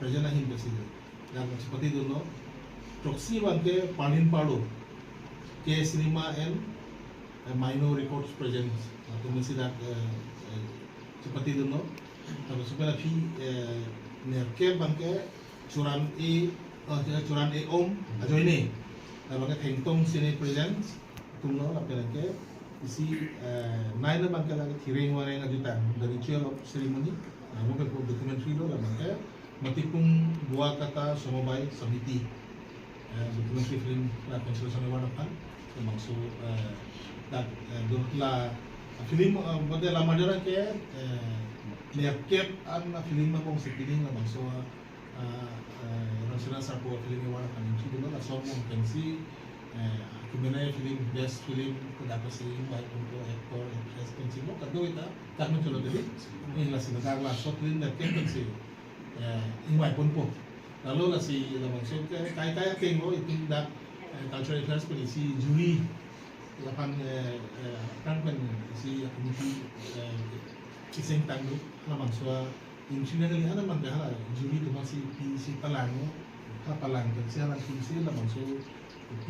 present ahin besi yang seperti dulu proxy bangke panin padu ke cinema and minor records present atau mesti dak seperti dulu kalau supaya fi nerke bangke curan om ajo ini bangke thengtong sini present tunglo lapel ke isi naik bangke lagi thiring warna yang ajutan the ritual of ceremony mungkin documentary lo bangke matipung buah kata somobai samiti documentary film la konstruksi warna kan maksud dak dorla film model amadera ke liapkep an film mong sepiling la maksud nasional sarpo film warna kan itu dulu la somong pensi kemudian film best film dapat sih baik untuk aktor actress pensi mo kado itu tak mencolok jadi ini lah sih negara short film liapkep pensi ingway pun po lalu lah si maksud kaya tengok itu dak cultural affairs pun si juri lapan kan si komisi kiseng tangguh lah maksud insinyur kali ada mandala juri tu masih si palango palang kan siapa si lah maksud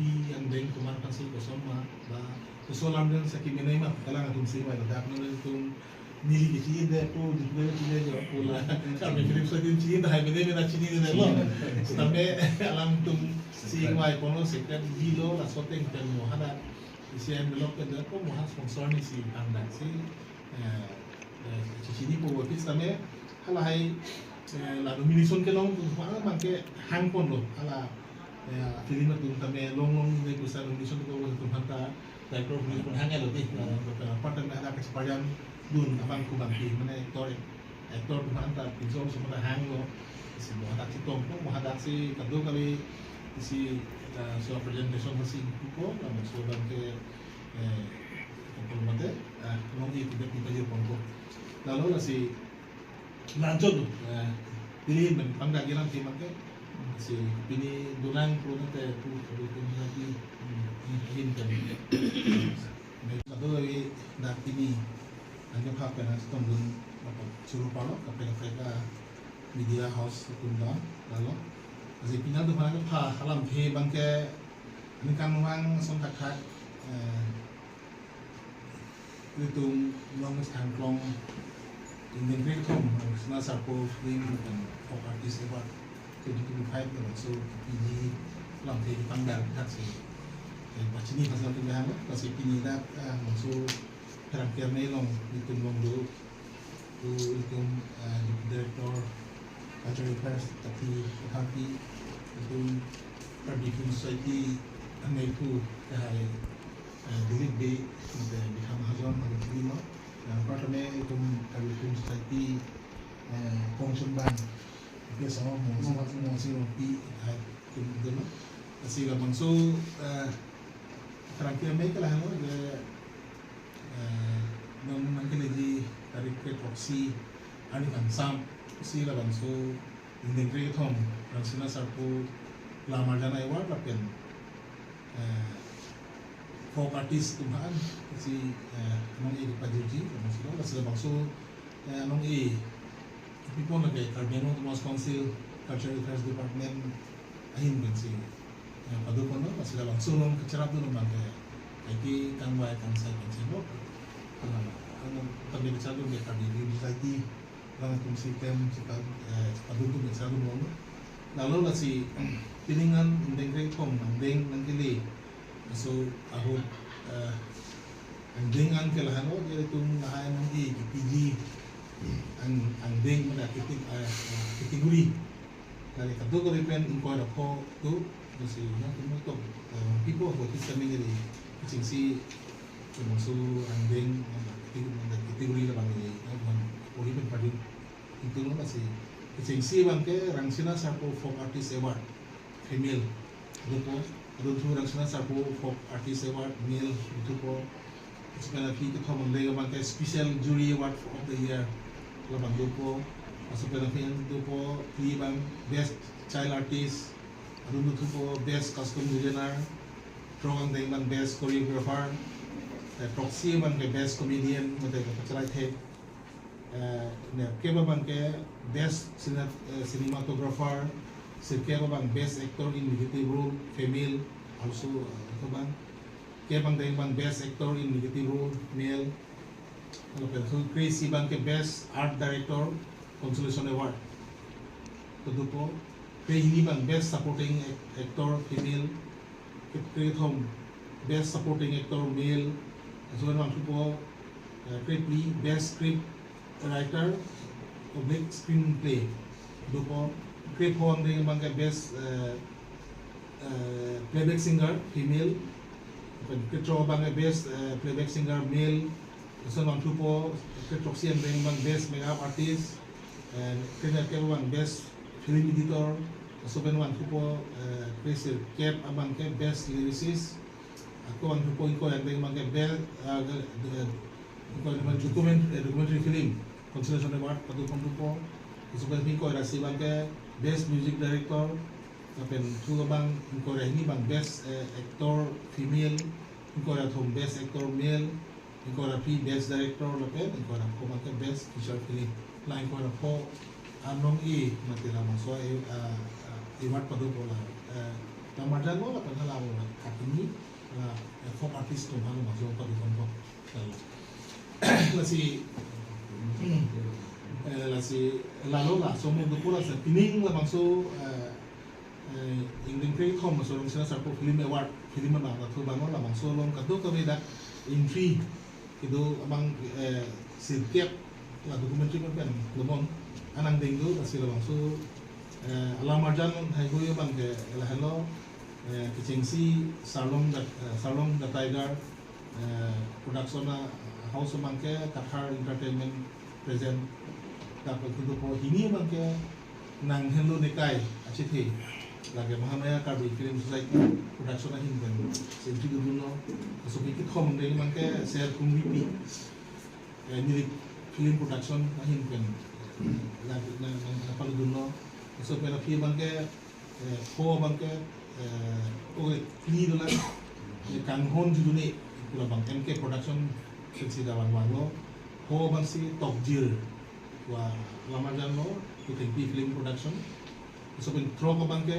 pi yang deng kemana kan si kosoma lah kosolam dan sakit menai mah kalau nggak tumsi mah dah pernah itu nili kecil deh tu juga cina je pula kami film sedih cina dah menai menai cina deh lo sampai alam tum si ingway kono sekian bilo lah soteng dan mohada isi envelope ke dah ko mohas sponsor ni si anda si cici po waktu sampai halai la nomination ke long tu mana bangke hang pon lo hala film itu sampai long ni kusa nomination tu ko tu hanta director ni pun hang lo deh partner ada kesepadan dun abang ku bangki mana aktor tu hanta pinjol semua hang lo si mohada citong ko mohada si kado kali isi so presentation masih ko la maksud bangke mate long itu tidak kita jadi pongko lalu lah si lanjut pilih panggagiran tim ke si pilih dunang produk tu produk lagi ini kan kalau lagi nak pilih hanya pakai nasi tombol apa suruh palo kapal media house tunda lalu si pindah tu mana halam he bangke ini kan orang sontak itu long tangklong Indian Great Home, National Sarpo Film dan Folk Artist Award 2025 dan so ini lang di pangdal tak sih. Baca ni pasal tu dah lah, pasal ini dah masuk terakhir ni long itu long dulu itu director Cultural Affairs tapi itu Production Society ane itu kahai dilit di Amazon atau di mana pertama itu Production Society function ban itu sama mungkin pi itu lah asal langsung terakhir mereka lah no de mungkin lagi dari proxy ani kan sam si langsung integrate home langsung sarpu lama jana award lapian folk artist tuhan si nong e pajuji maksudnya sudah maksud nong e people lagi Carmelo Thomas Council Cultural Affairs Department ahin kan si padu kono sudah langsung nong kecerap dulu bangke lagi kan wae kan saya kan sih kan tapi kecerap dulu kan di society lang tum sistem padu tu kecerap dulu lalu lah si pilingan integrate home andeng nangkili so ahud ang ding ang kelahano jadi tung nahay ng PG ang ding mana kategori dari kategori pen inquire ko tu si na tumutok people who is coming dari singsi so ang ding kategori la bang ni ori pen padu itu no si singsi bang ke rangsina sapo folk artist award female lupo Adun rangsana sarpo folk artist award male itu po sebenarnya kita thomon lega bangke special jury award of the year labang dupo sebenarnya itu po pri bang best child artist adun itu po best costume designer troang deng bang best choreographer proxy bang best comedian mate kacarai the keba bang ke best cinematographer, keba bang best actor in negative role female also ito bang keba bang best actor in negative role male. So Chris bang ke best art director consolation award. Ito po Kaya bang best supporting actor female. Kaya home best supporting actor male. So bang po best script writer oblique screenplay. Ito po Kaya po ang bang ke best playback singer female. Kaya bang best playback singer male. So bang po kaya bang best makeup artist. And kaya bang best film editor. So ben wan po Chris Kep abang ke best lyricist. Ako ang po ko ang bang ke best documentary film consolation award padupon po. So ben ko rasi bang ke best music director. Kapen tulo bang ko ini bang best actor female. Ko ra thom best actor male. Ko ra best director lapen ko ra ko bang ke best feature film. Lain ko ra po anong matira maso iwat padu bola tamarjan bola padala bola katini folk artist to halo maso padu konpo lasi lalo la so mo dupura sa pining la maso ingling pre thom maso long sina sa film award film ba to bangon la maso long kadu ka beda entry kido amang sirkep la documentary kan lumon anang dinggo kasi la maso alam marjan hai goyo bang ke hello kicingsi salong the tiger production house bang ke Qatar entertainment present dapat itu po ini bang ke nang hello nekai achithi lagi Mahamaya Karbi Film Society production hin ben senti duno so bikit khom dei bang ke share kumbi ni film production hin ben lagi na palu duno. So pela pia bangke ho bangke kini dolan kan hon judune pula bang MK production sensi dawan walo ho bang si top deal wa lamajan lo to film production so pen tro bangke